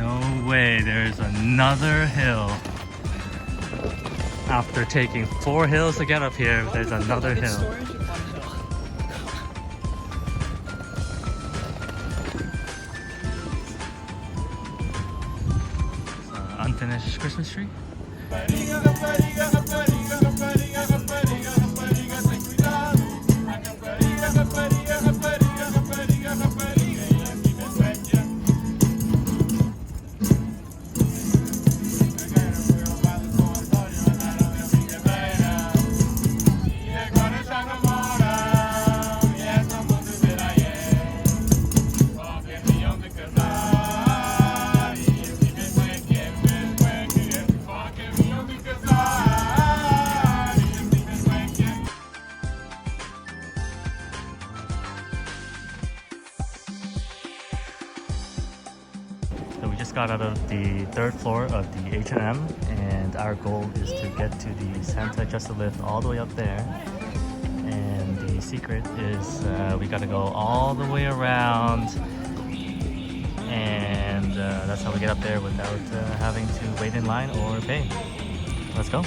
No way, there's another hill. After taking 4 hills to get up here, there's another hill. Unfinished Christmas tree. Got out of the 3rd floor of the H&M, and our goal is to get to the Santa Just lift all the way up there. And the secret is we got to go all the way around, and that's how we get up there without having to wait in line or pay. Let's go.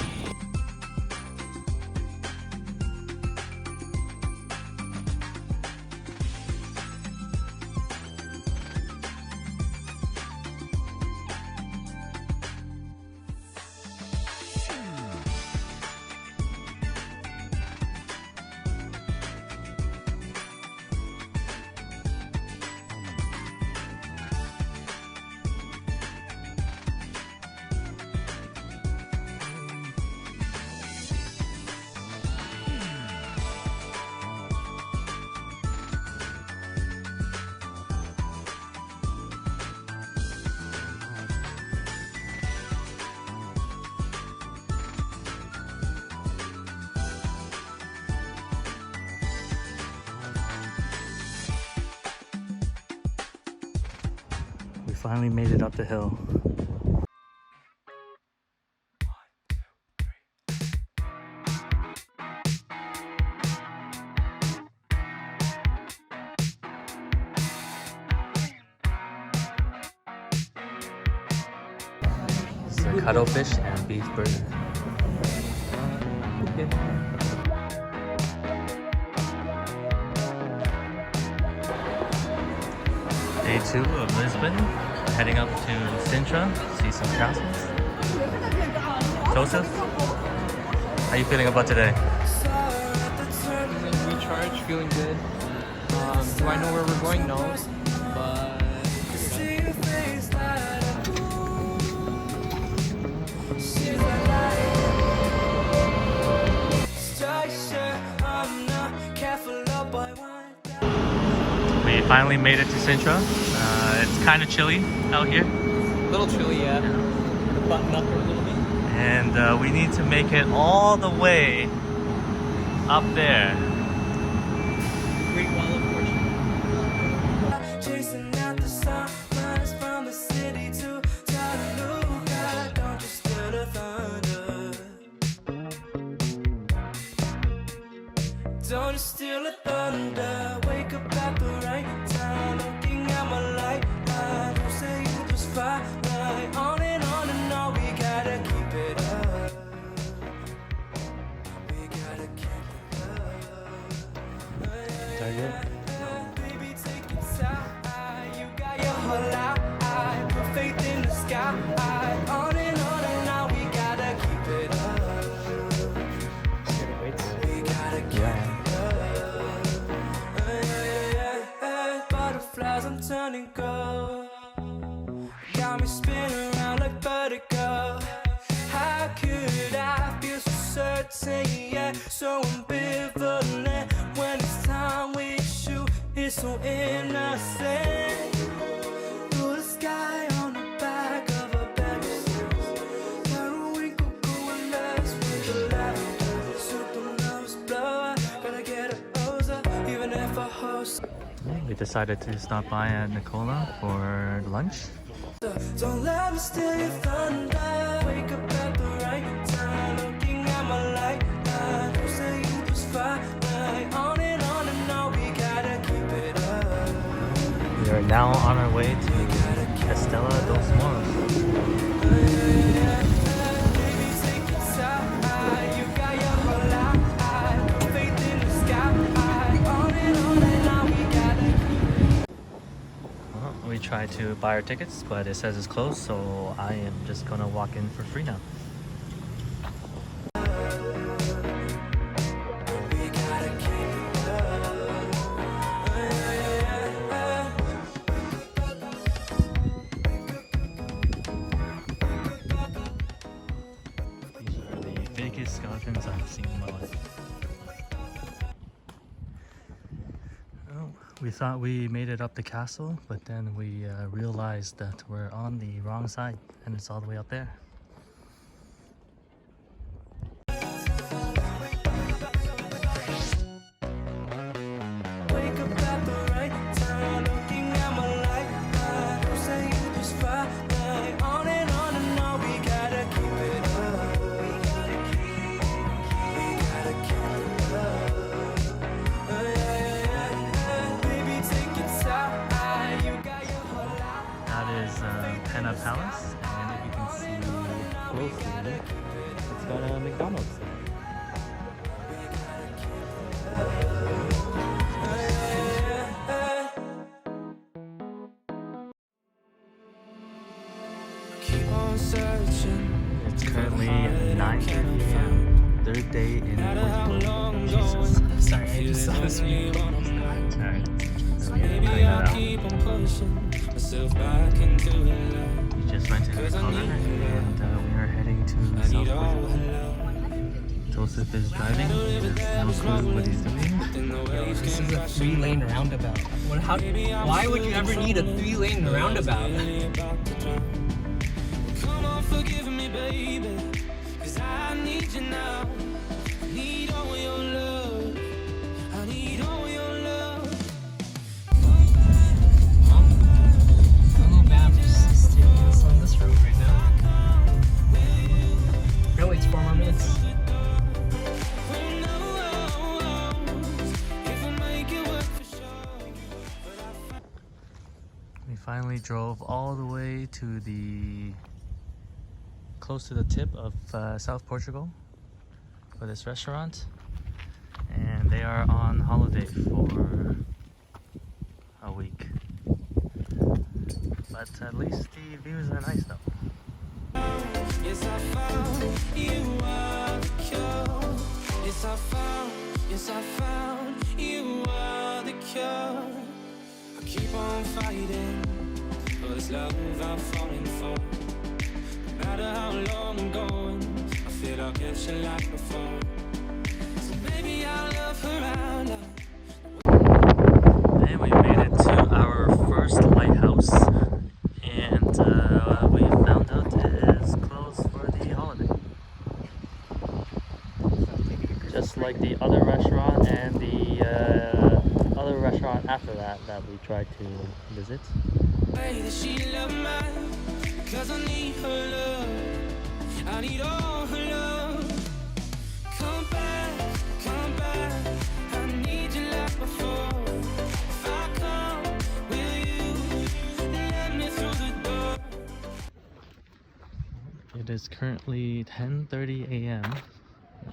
We finally made it up the hill. It's a cuttlefish and beef burger. Okay. Day 2 of Lisbon, heading up to Sintra, see some castles. Joseph, how you feeling about today? Recharge, feeling good. Do I know where we're going? No, but we finally made it to Sintra. It's kind of chilly out here. a little chilly, yeah. Button up here a little bit. And we need to make it all the way up there. Great Wall of Fortune. Chasing out the sunrise from the city to Chattanooga. Don't you steal the thunder. Don't you steal the thunder. Wake up at the right time, looking at my light. I don't say you just fly right on and on, we gotta keep it up. We gotta keep it up. Baby, take it side. You got your whole life. Put faith in the sky. On and on, we gotta keep it up. We gotta keep it up. Butterflies, I'm turning gold. Got me spinning around like vertigo. How could I feel so certain, yeah, so ambivalent when it's time with you? It's so innocent. Through the sky on the back of a Pegasus. Got a wrinkle going less with the lavender. Supernovas blow. Gotta get a hose up, even if I host. We decided to stop by at Nicola for lunch. Don't let me steal your thunder. Wake up at the right time, looking at my light. I don't say you just fly right on and on, we gotta keep it up. We are now on our way to Castelo dos Mouros. Baby, take your time. You got your whole life. Put faith in the sky. On and on we gotta. Well, we tried to buy our tickets, but it says it's closed, so I am just gonna walk in for free now. These are the biggest skeletons I've seen in my life. Oh, we thought we made it up the castle, but then we realized that we're on the wrong side and it's all the way up there. Wake up at the right time, looking at my life. Don't say you just fine. On and on we gotta keep it up. We gotta keep it up. Baby, take your time. You got your whole life. That is Penna Palace, and if you can see closely, it's got a McDonald's there. Keep on searching. It's currently 9:30 a.m. Third day in Portugal. Jesus. Sorry, I just saw this video. Alright. So we're Maybe cutting that I'll out. keep on pushing myself back into the light. We just rented a car and we are heading to South Portugal. Joseph is driving. He has no clue what he's doing. This is a 3-lane roundabout. Why would you ever need a 3-lane roundabout? Come on, forgive me, baby, 'cause I need you now. I need all your love. I need all your love. Little Babs is taking us on this road right now. No, it's 4 more minutes. Who knows if I make it work for sure. We finally drove all the way to close to the tip of South Portugal for this restaurant, and they are on holiday for a week. But at least the views are nice though. Yes, I found you are the cure. Yes, I found you are the cure. I keep on fighting for this love I'm falling for. No matter how long I'm going, I feel I'll catch you like before. So baby, I'll love her out. And we made it to our first lighthouse, and we found out it is closed for the holiday. Just like the other restaurant and the other restaurant after that we tried to visit. Way that she loved mine, because I need her love. I need all her love. Come back, I need you like before. If I come, will you let me through the door? It is currently 10:30 a.m.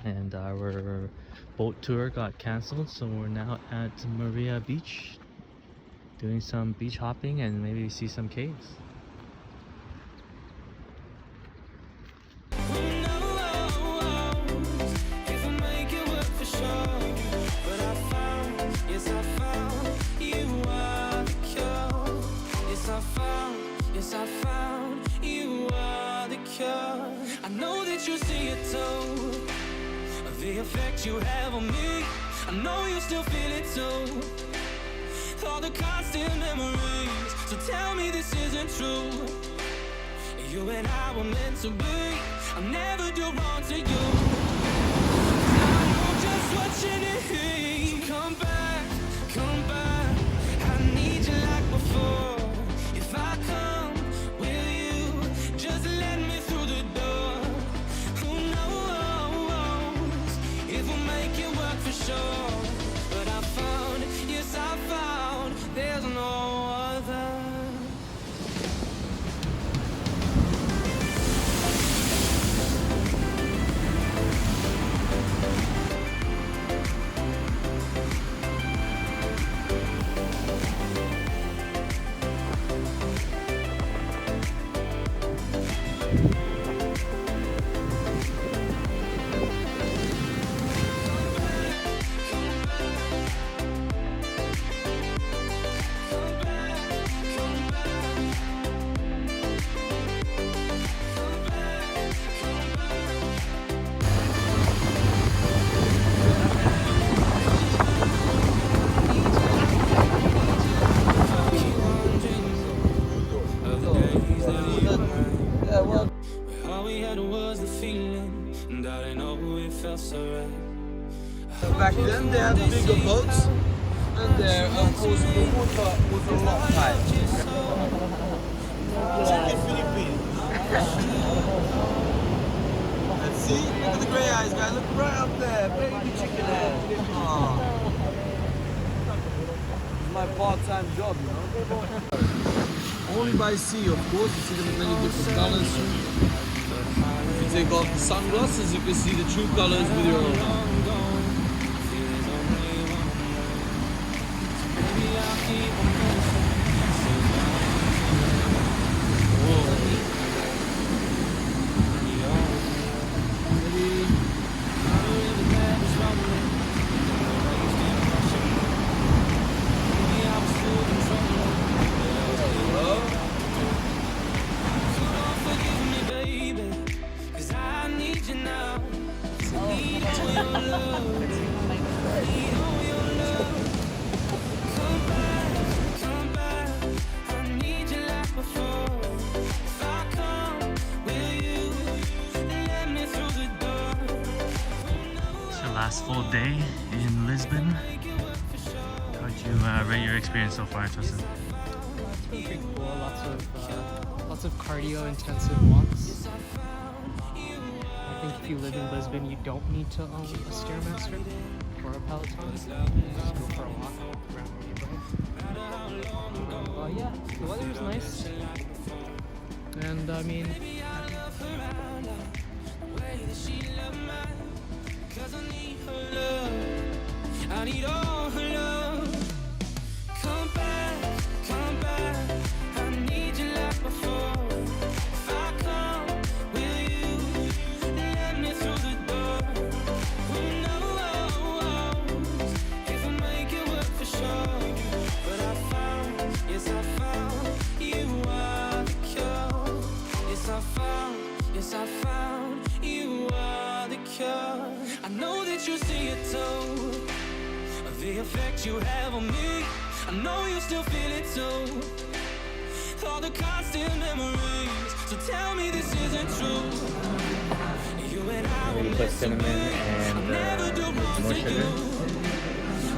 and our boat tour got cancelled, so we're now at Maria Beach doing some beach hopping and maybe see some caves. Who knows if I make it work for sure? But I found, yes I found, you are the cure. Yes I found, you are the cure. I know that you see it too, the effect you have on me. I know you still feel it too, all the constant memories. So tell me this isn't true. You and I were meant to be. I'll never do wrong to you. I know just what you need. So come back, I need you like before. If I come, will you just let me through the door? Who knows if we'll make it work for sure? But I found, yes I found, there's no other. back then they had bigger boats, and there, of course, the water was a lot higher. Chicken Philippines. And see, look at the grey eyes, guys. Look right up there, baby chicken head. Oh. It's my part-time job, you know. Only by sea, of course. You see them in many different colors. If you take off the sunglasses, you can see the true colors with your own eyes. Last full day in Lisbon. How would you rate your experience so far, Justin? It's been pretty cool. Lots of cardio intensive walks. I think if you live in Lisbon, you don't need to own a Stairmaster or a Peloton. Just go for a walk around the neighborhood. Yeah, the weather was nice. And I mean, I need all her love. Come back, I need you like before. If I come, will you let me through the door? Who knows if I make it work for sure? But I found, yes I found, you are the cure. Yes I found, you are the cure. I know that you see it too, the effect you have on me. I know you still feel it too, all the constant memories. So tell me this isn't true. You and I will put cinnamon and more sugar.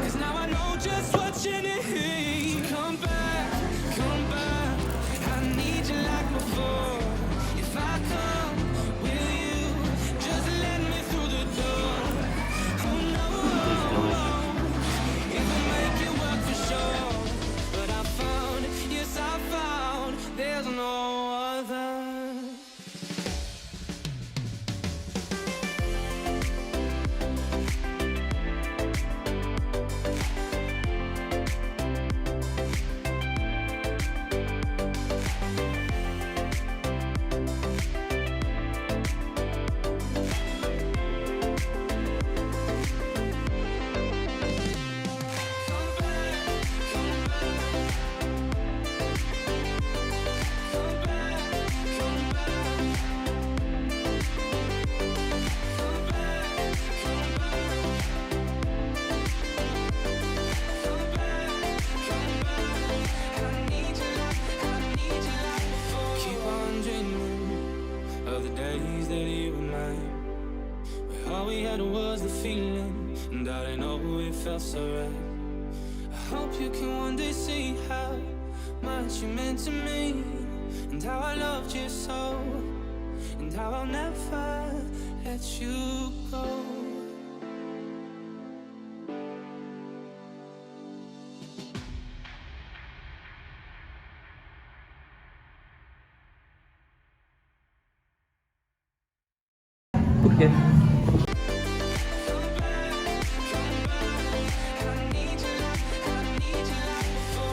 Cause now I know just what you need. Come back, I need you like before. If I come, will you just let me through the door? Oh no, if I make it work for sure. But I found, yes I found, there's no other. All we had was the feeling, and I didn't know it felt so right. I hope you can one day see how much you meant to me, and how I loved you so, and how I'll never let you go. okay.